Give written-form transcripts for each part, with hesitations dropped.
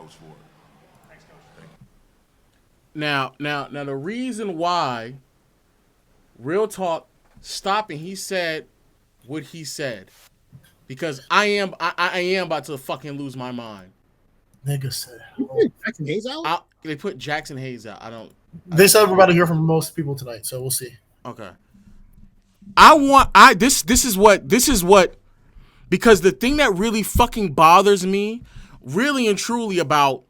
votes for it. Now, the reason why, real talk, stopping, he said what he said. Because I am about to fucking lose my mind. Nigga said. Jackson Hayes out? They put Jackson Hayes out. They said we're about to hear from most people tonight, so we'll see. Okay. This is what because the thing that really fucking bothers me, really and truly about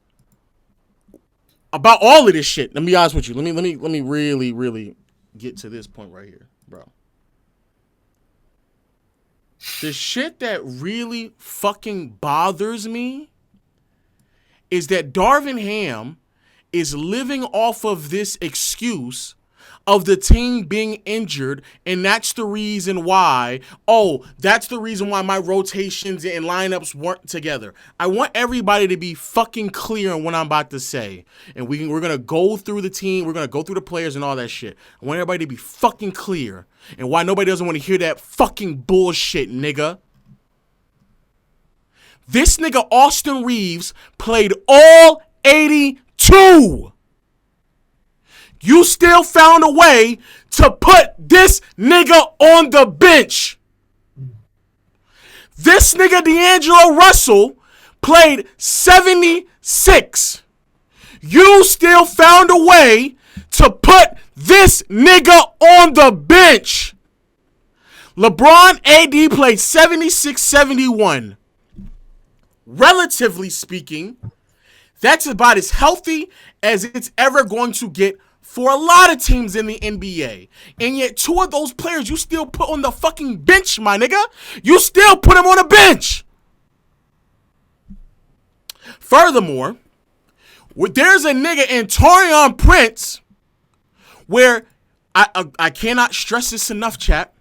all of this shit. Let me be honest with you. Let me really get to this point right here, bro. The shit that really fucking bothers me is that Darvin Ham is living off of this excuse of the team being injured, and that's the reason why, that's the reason why my rotations and lineups weren't together. I want everybody to be fucking clear on what I'm about to say. And we're going to go through the team, we're going to go through the players and all that shit. I want everybody to be fucking clear and why nobody doesn't want to hear that fucking bullshit, nigga. This nigga Austin Reeves played all 82. You still found a way to put this nigga on the bench. This nigga D'Angelo Russell played 76. You still found a way to put this nigga on the bench. LeBron AD played 76-71. Relatively speaking, that's about as healthy as it's ever going to get for a lot of teams in the NBA. And yet two of those players you still put on the fucking bench, my nigga. You still put them on the bench. Furthermore, there's a nigga in Taurean Prince where I cannot stress this enough, chat.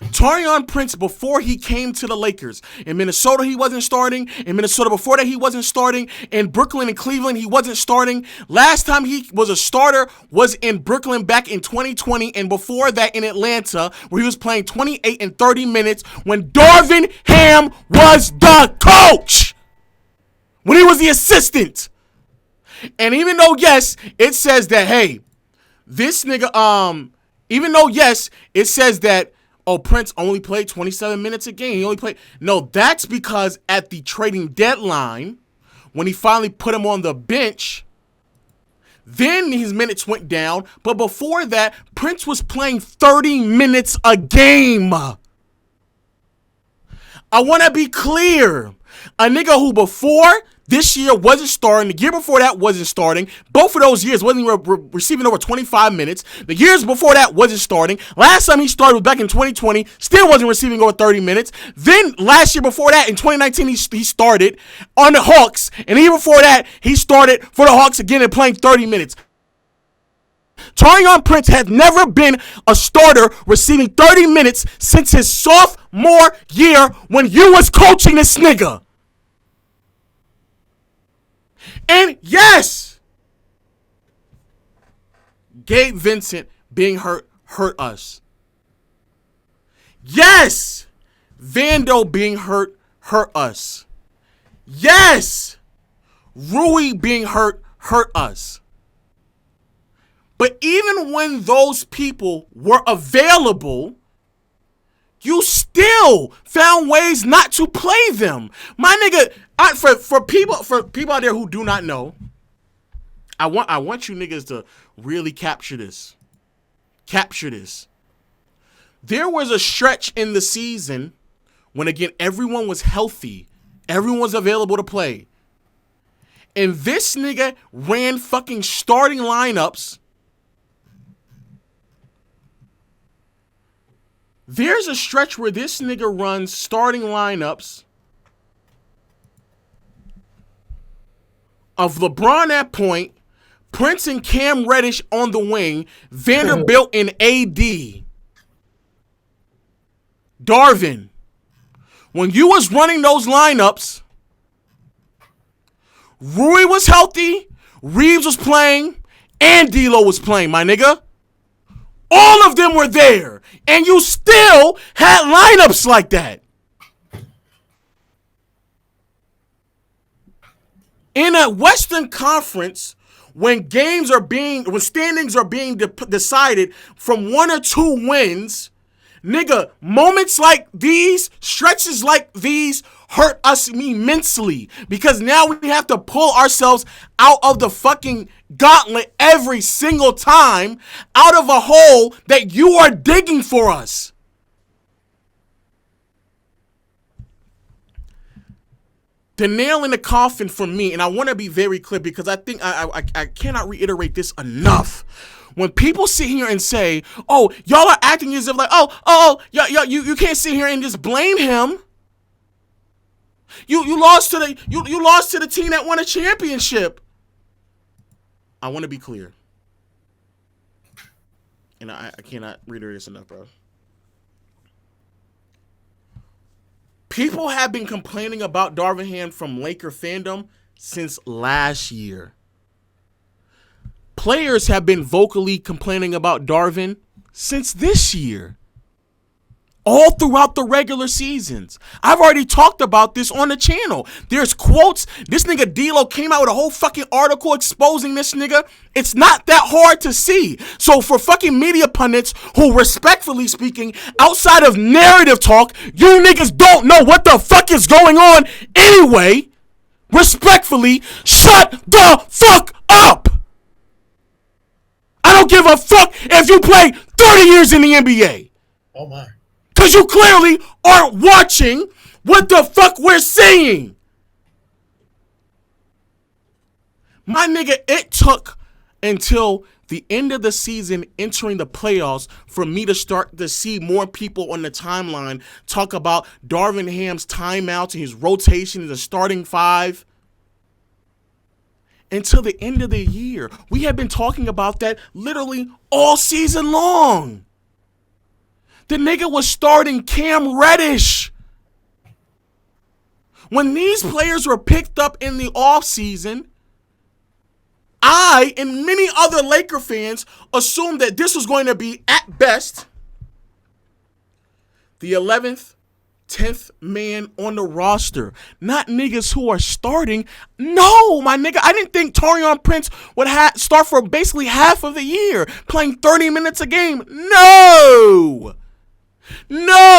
Taurean Prince, before he came to the Lakers, in Minnesota he wasn't starting. In Minnesota before that he wasn't starting. In Brooklyn and Cleveland he wasn't starting. Last time he was a starter was in Brooklyn back in 2020, and before that in Atlanta, where he was playing 28 and 30 minutes when Darvin Ham was the coach, when he was the assistant. And even though, yes, it says that, hey, this nigga, even though, yes, it says that, Prince only played 27 minutes a game. He only played. No, that's because at the trading deadline, when he finally put him on the bench, then his minutes went down. But before that, Prince was playing 30 minutes a game. I want to be clear. A nigga who before this year wasn't starting, the year before that wasn't starting, both of those years wasn't receiving over 25 minutes, the years before that wasn't starting, last time he started was back in 2020, still wasn't receiving over 30 minutes, then last year before that, in 2019, he started on the Hawks, and the year before that, he started for the Hawks again and playing 30 minutes. Taurean Prince has never been a starter receiving 30 minutes since his sophomore year when you was coaching this nigga. And yes, Gabe Vincent being hurt us. Yes, Vando being hurt us. Yes, Rui being hurt us. But even when those people were available, you still found ways not to play them. My nigga, for people out there who do not know, I want you niggas to really capture this. Capture this. There was a stretch in the season when, again, everyone was healthy. Everyone was available to play. And this nigga ran fucking starting lineups. There's a stretch where this nigga runs starting lineups of LeBron at point, Prince and Cam Reddish on the wing, Vanderbilt and AD. Darvin, when you was running those lineups, Rui was healthy, Reeves was playing, and D'Lo was playing, my nigga. All of them were there, and you still had lineups like that. In a Western Conference, when standings are being decided from 1 or 2 wins, nigga, moments like these, stretches like these hurt us immensely because now we have to pull ourselves out of the fucking gauntlet every single time, out of a hole that you are digging for us. The nail in the coffin for me, and I want to be very clear because I think I cannot reiterate this enough. When people sit here and say, "Oh, y'all are acting as if like, you can't sit here and just blame him. You lost to the team that won a championship." I want to be clear, and I cannot reiterate this enough, bro. People have been complaining about Darvin Ham from Laker fandom since last year. Players have been vocally complaining about Darvin since this year. All throughout the regular seasons. I've already talked about this on the channel. There's quotes. This nigga D-Lo came out with a whole fucking article exposing this nigga. It's not that hard to see. So for fucking media pundits who, respectfully speaking, outside of narrative talk, you niggas don't know what the fuck is going on anyway, respectfully, shut the fuck up. I don't give a fuck if you played 30 years in the NBA. Oh my. Because you clearly aren't watching what the fuck we're seeing. My nigga, it took until the end of the season, entering the playoffs, for me to start to see more people on the timeline talk about Darvin Ham's timeouts and his rotation in the starting 5. Until the end of the year. We have been talking about that literally all season long. The nigga was starting Cam Reddish. When these players were picked up in the offseason, I and many other Laker fans assumed that this was going to be, at best, the 11th, 10th man on the roster. Not niggas who are starting. No, my nigga. I didn't think Taurean Prince would start for basically half of the year, playing 30 minutes a game. No,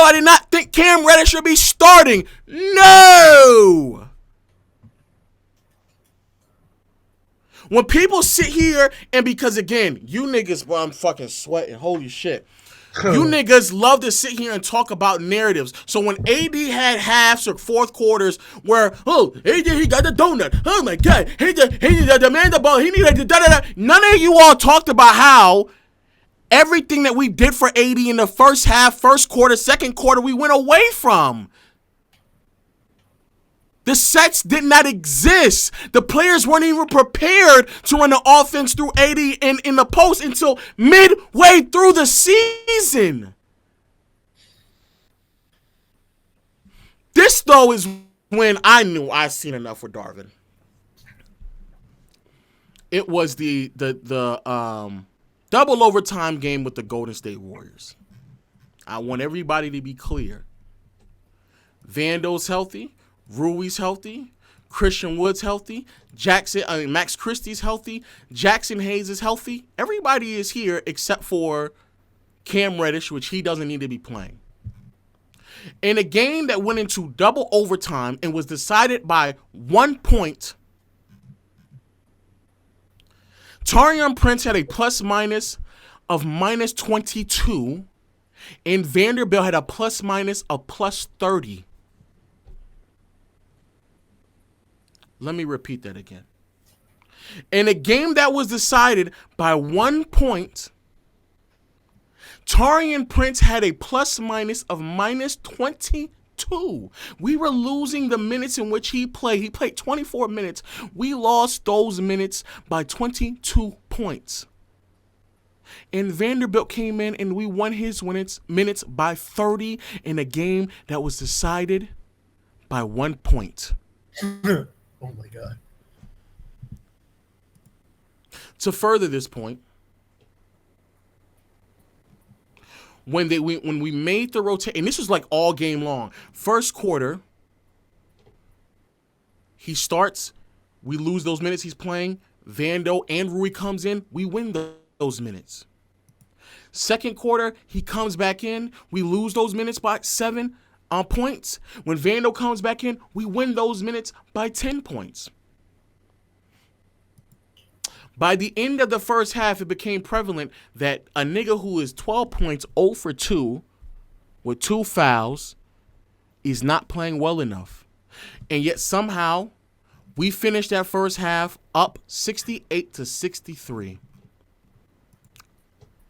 I did not think Cam Reddish should be starting. No. When people sit here and, because again, you niggas, boy, I'm fucking sweating. Holy shit. You niggas love to sit here and talk about narratives. So when AD had halves or fourth quarters where, AD, he got the donut. Oh my God. He demanded the ball. He needed the da-da-da. None of you all talked about how everything that we did for AD in the first half, first quarter, second quarter, we went away from. The sets did not exist. The players weren't even prepared to run the offense through AD in the post until midway through the season. This, though, is when I knew I'd seen enough with Darvin. It was the double overtime game with the Golden State Warriors. I want everybody to be clear. Vando's healthy. Rui's healthy. Christian Wood's healthy. Max Christie's healthy. Jackson Hayes is healthy. Everybody is here except for Cam Reddish, which he doesn't need to be playing. In a game that went into double overtime and was decided by 1 point, Taurean Prince had a plus-minus of minus 22, and Vanderbilt had a plus-minus of plus 30. Let me repeat that again. In a game that was decided by 1 point, Taurean Prince had a plus-minus of minus 22. We were losing the minutes in which he played. He played 24 minutes. We lost those minutes by 22 points. And Vanderbilt came in and we won his minutes by 30 in a game that was decided by 1 point. Oh my God. To further this point, when we made the rotation, and this was like all game long. First quarter, he starts We lose those minutes he's playing. Vando and Rui comes in. We win those minutes. Second quarter, he comes back in. We lose those minutes by 7 points. When Vando comes back in, we win those minutes by 10 points. By the end of the first half, it became prevalent that a nigga who is 12 points, 0 for 2, with 2 fouls, is not playing well enough. And yet somehow, we finished that first half up 68-63.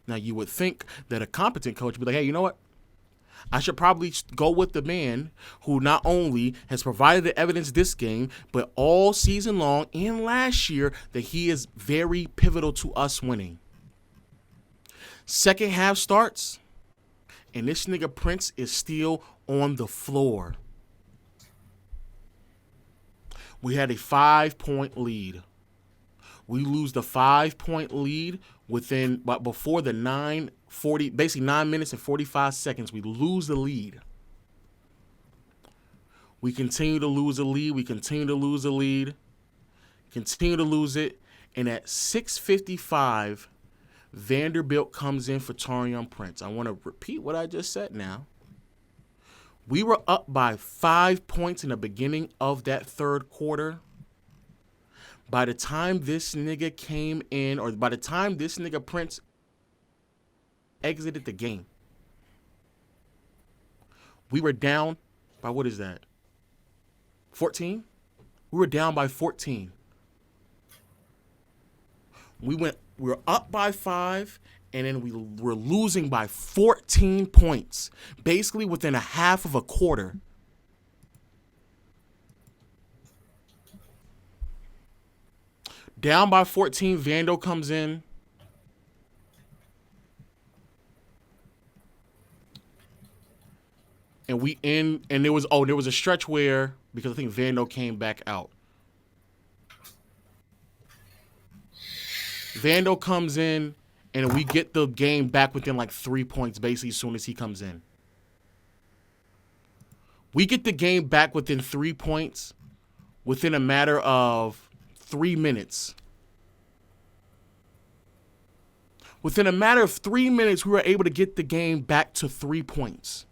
Now, you would think that a competent coach would be like, hey, you know what? I should probably go with the man who not only has provided the evidence this game, but all season long and last year that he is very pivotal to us winning. Second half starts, and this nigga Prince is still on the floor. We had a 5-point lead. We lose the 5-point lead but before the 9 minutes and 45 seconds, we lose the lead. We continue to lose the lead. Continue to lose it. And at 6:55, Vanderbilt comes in for Taurean Prince. I want to repeat what I just said now. We were up by 5 points in the beginning of that third quarter. By the time this nigga came in, or by the time this nigga Prince exited the game, we were down by, what is that, 14? We were down by 14. We were up by 5, and then we were losing by 14 points, basically within a half of a quarter. Down by 14, Vando comes in. And we end, and there was a stretch where, because I think Vando came back out. Vando comes in, and we get the game back within like 3 points, basically, as soon as he comes in. We get the game back within 3 points within a matter of 3 minutes. Within a matter of 3 minutes, we were able to get the game back to 3 points.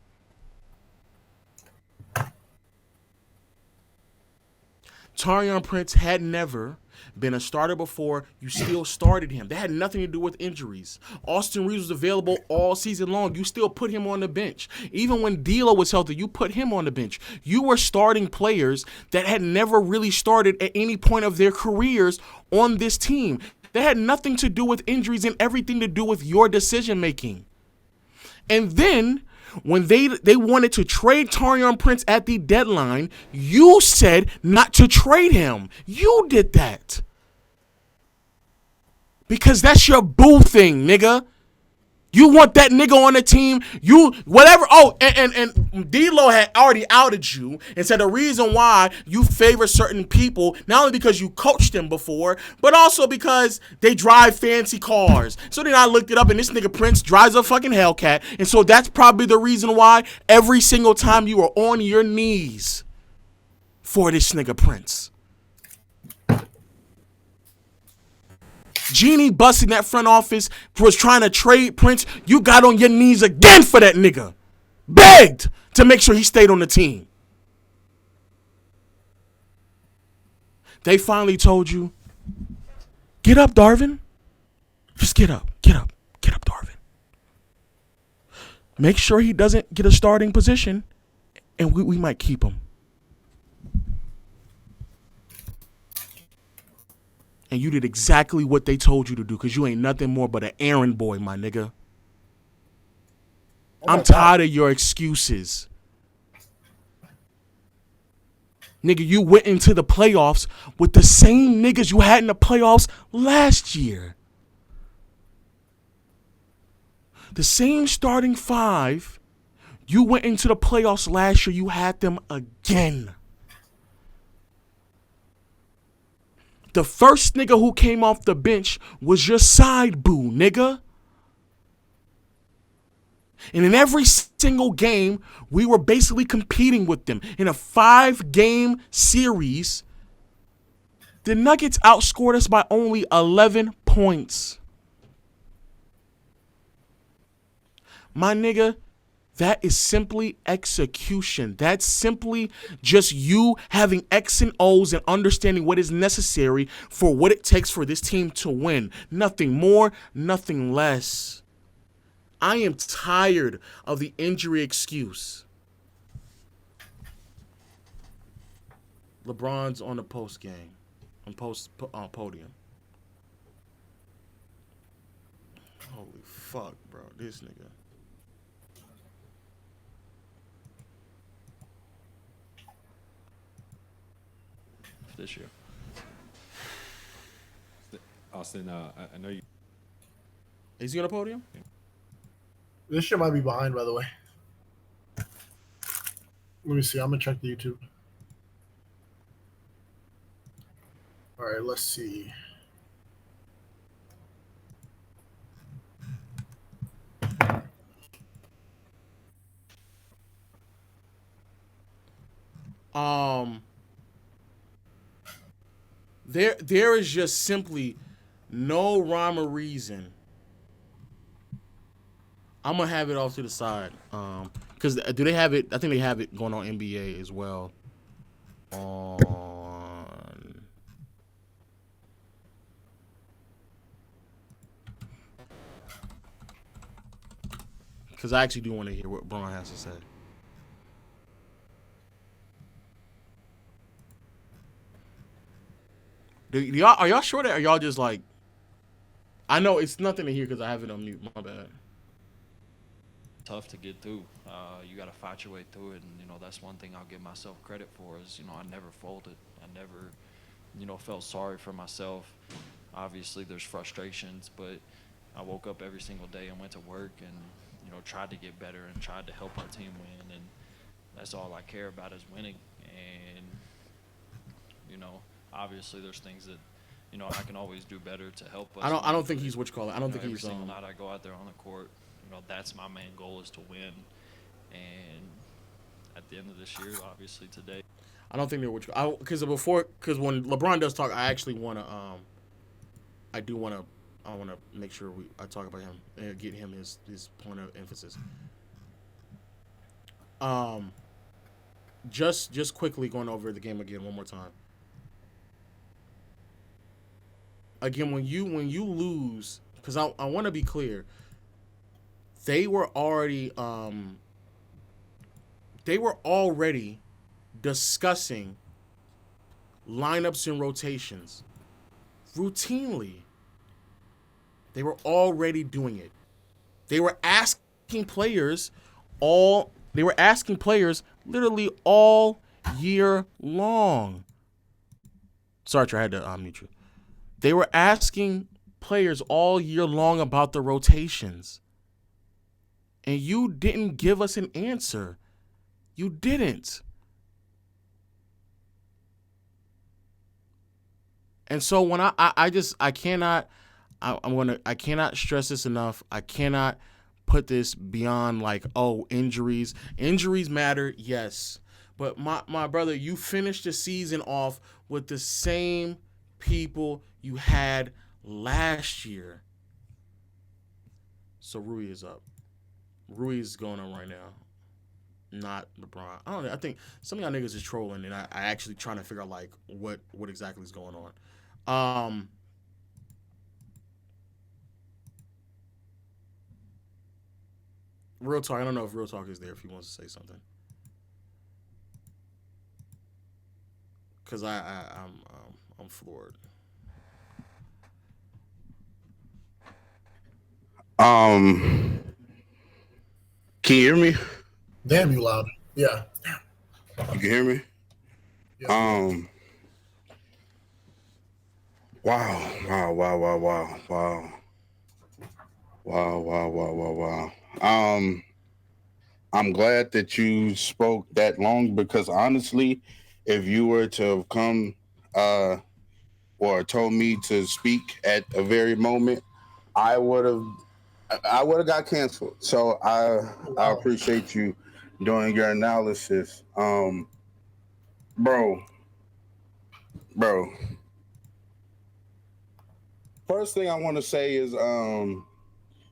Taurean Prince had never been a starter before. You still started him. That had nothing to do with injuries. Austin Reeves was available all season long. You still put him on the bench. Even when D'Lo was healthy, you put him on the bench. You were starting players that had never really started at any point of their careers on this team. That had nothing to do with injuries and everything to do with your decision making. And then when they wanted to trade Taurean Prince at the deadline, you said not to trade him. You did that. Because that's your boo thing, nigga. You want that nigga on the team. You, whatever. Oh, and D-Lo had already outed you and said the reason why you favor certain people, not only because you coached them before, but also because they drive fancy cars. So then I looked it up, and this nigga Prince drives a fucking Hellcat. And so that's probably the reason why every single time you were on your knees for this nigga Prince. Jeannie busting that front office was trying to trade Prince. You got on your knees again for that nigga. Begged to make sure he stayed on the team. They finally told you, get up, Darvin. Just get up. Get up. Get up, Darvin. Make sure he doesn't get a starting position, and we might keep him. And you did exactly what they told you to do, because you ain't nothing more but an errand boy, my nigga. I'm tired of your excuses. Nigga, you went into the playoffs with the same niggas you had in the playoffs last year. The same starting 5, you went into the playoffs last year, you had them again. The first nigga who came off the bench was your side boo, nigga. And in every single game, we were basically competing with them. In a 5-game series, The Nuggets outscored us by only 11 points. My nigga, that is simply execution. That's simply just you having X and O's and understanding what is necessary for what it takes for this team to win. Nothing more, nothing less. I am tired of the injury excuse. LeBron's on the post game, on podium. Holy fuck, bro, this nigga. This year. Austin, I know you. Is he on the podium? This shit might be behind, by the way. Let me see. I'm gonna check the YouTube. All right, let's see. There is just simply no rhyme or reason. I'm gonna have it off to the side. Because do they have it? I think they have it going on NBA as well. Because I actually do want to hear what Braun has to say. Are y'all sure that? Or are y'all just like? I know it's nothing to hear because I have it on mute. My bad. Tough to get through. You got to fight your way through it, and that's one thing I'll give myself credit for is I never folded. I never felt sorry for myself. Obviously, there's frustrations, but I woke up every single day and went to work and tried to get better and tried to help our team win, and that's all I care about is winning. And obviously there's things that I can always do better to help us. I don't think he's what you call it. I don't think every he's single night I go out there on the court. That's my main goal is to win. And at the end of this year, obviously today, I don't think they're what you because when LeBron does talk, I actually want to I want to make sure I talk about him and get him his point of emphasis. Just quickly going over the game again one more time. Again, when you lose, because I want to be clear, they were already discussing lineups and rotations routinely. They were already doing it. They were asking players literally all year long. Sorry, I had to unmute you. They were asking players all year long about the rotations. And you didn't give us an answer. You didn't. And so when I cannot stress this enough. I cannot put this beyond like, oh, injuries. Injuries matter, yes. But my brother, you finished the season off with the same people you had last year. So Rui is up. Rui is going on right now. Not LeBron. I don't know. I think some of y'all niggas is trolling, and I actually trying to figure out like what exactly is going on. Real talk. I don't know if Real Talk is there if he wants to say something. Cause I'm floored. Can you hear me? Damn, you loud. Yeah. You can hear me? Yeah. Wow. I'm glad that you spoke that long because honestly, if you were to have come or told me to speak at a very moment, I would have got canceled. So I appreciate you doing your analysis. Bro. first thing I want to say is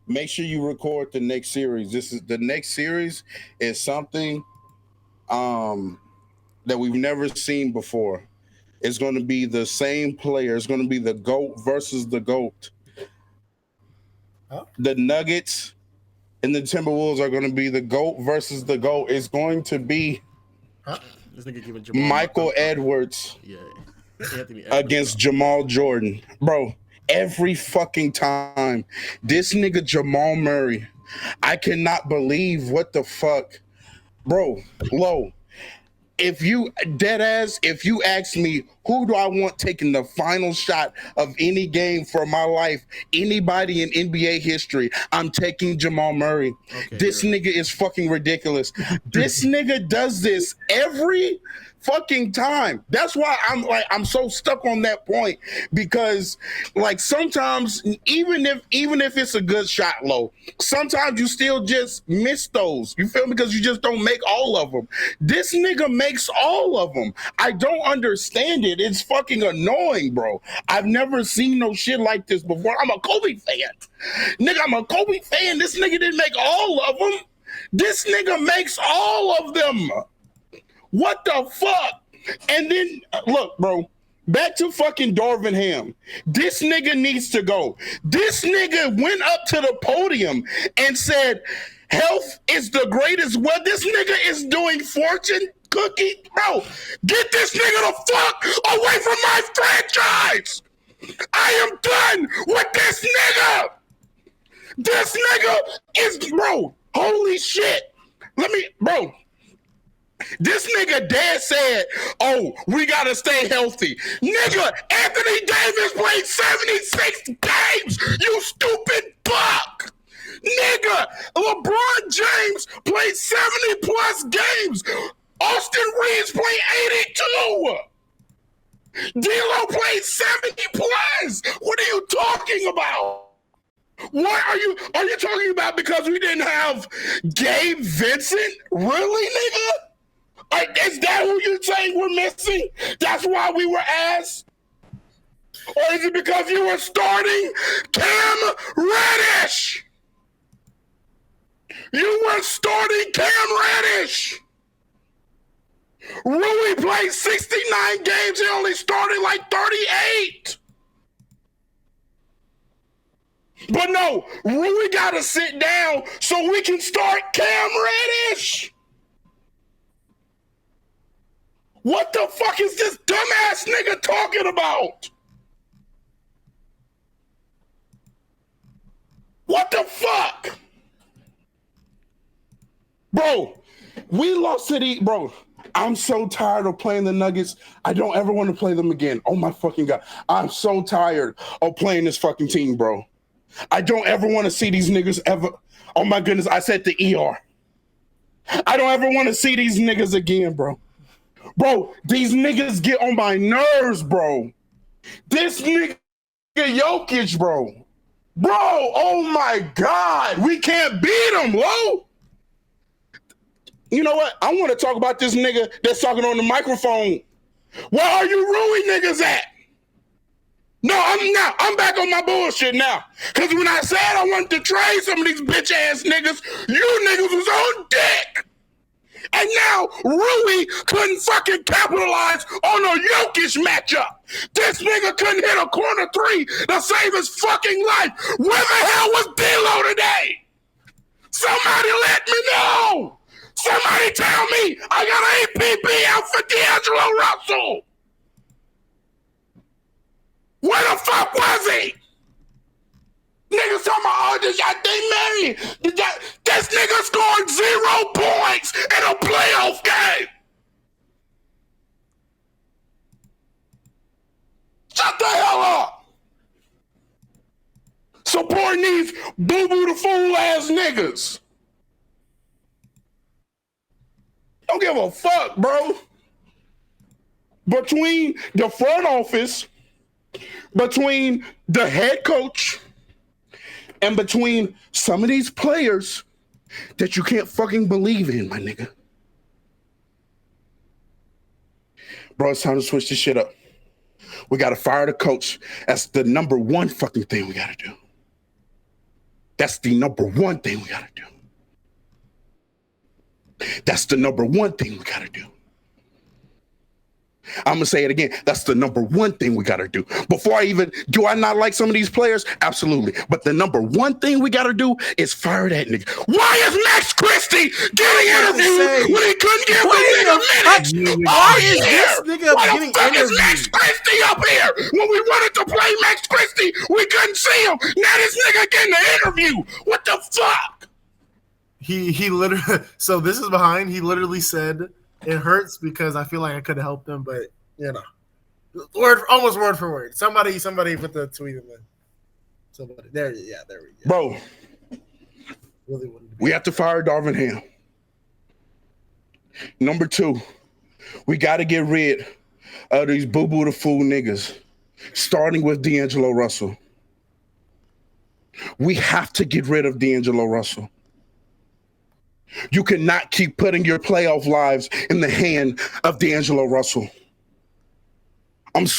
make sure you record the next series. The next series is something that we've never seen before. It's going to be the same player. It's going to be the GOAT versus the GOAT. Huh? The Nuggets and the Timberwolves are going to be the GOAT versus the GOAT. It's going to be This nigga giving Jamal Michael Edwards Anthony Edwards against Jamal Jordan. Bro, every fucking time. This nigga Jamal Murray, I cannot believe what the fuck. Bro, low. If you ask me who do I want taking the final shot of any game for my life, anybody in NBA history, I'm taking Jamal Murray. Okay, this nigga is fucking ridiculous. This nigga does this every fucking time. That's why I'm so stuck on that point, because like sometimes even if it's a good shot, low, sometimes you still just miss those. You feel me? Because you just don't make all of them. This nigga makes all of them. I don't understand it. It's fucking annoying, bro. I've never seen no shit like this before. I'm a Kobe fan. Nigga, I'm a Kobe fan. This nigga didn't make all of them. This nigga makes all of them. What the fuck? And then, look, bro, back to fucking Darvin Ham. This nigga needs to go. This nigga went up to the podium and said, health is the greatest. What this nigga is doing fortune cookie? Bro, get this nigga the fuck away from my franchise. I am done with this nigga. This nigga is, bro, holy shit. Bro, this nigga dad said, oh, we gotta stay healthy. Nigga, Anthony Davis played 76 games, you stupid fuck. Nigga, LeBron James played 70 plus games. Austin Reeves played 82. D'Lo played 70 plus. What are you talking about? What are you talking about because we didn't have Gabe Vincent? Really, nigga? Is that who you're saying we're missing? That's why we were asked? Or is it because you were starting Cam Reddish? You were starting Cam Reddish. Rui played 69 games. He only started like 38. But no, Rui got to sit down so we can start Cam Reddish. What the fuck is this dumbass nigga talking about? What the fuck? Bro, we lost to the, bro, I'm so tired of playing the Nuggets. I don't ever want to play them again. Oh my fucking God. I'm so tired of playing this fucking team, bro. I don't ever want to see these niggas ever. Oh my goodness, I said the ER. I don't ever want to see these niggas again, bro. Bro, these niggas get on my nerves, bro. This nigga Jokic, bro. Bro, oh my God. We can't beat him, bro. You know what? I want to talk about this nigga that's talking on the microphone. Where are you Rui niggas at? No, I'm not. I'm back on my bullshit now. Because when I said I wanted to trade some of these bitch ass niggas, you niggas was on dick. And now Rui couldn't fucking capitalize on a Jokic matchup. This nigga couldn't hit a corner three to save his fucking life. Where the hell was D'Lo today? Somebody let me know. Somebody tell me I got an APB out for D'Angelo Russell. Where the fuck was he? Niggas talking about, oh, they married. This nigga scored 0 points in a playoff game. Shut the hell up. Supporting these boo-boo the fool ass niggas. Don't give a fuck, bro. Between the front office, between the head coach, and between some of these players that you can't fucking believe in, my nigga. Bro, it's time to switch this shit up. We got to fire the coach. That's the number one fucking thing we got to do. That's the number one thing we got to do. That's the number one thing we got to do. I'm going to say it again. That's the number one thing we got to do. Do I not like some of these players? Absolutely. But the number one thing we got to do is fire that nigga. Why is Max Christie getting interviewed when he couldn't give the nigga minutes? Why is this nigga Why getting the fuck is Max interviewed? Christie up here? When we wanted to play Max Christie, we couldn't see him. Now this nigga getting an interview. What the fuck? He literally. So this is behind. He literally said, "It hurts because I feel like I could have helped them, but you know, almost word for word." Somebody put the tweet in there. Somebody there. Yeah, there we go. Bro, Really we have to fire Darvin Ham. Number 2, we got to get rid of these boo-boo the fool niggas, starting with D'Angelo Russell. We have to get rid of D'Angelo Russell. You cannot keep putting your playoff lives in the hand of D'Angelo Russell. I'm sorry.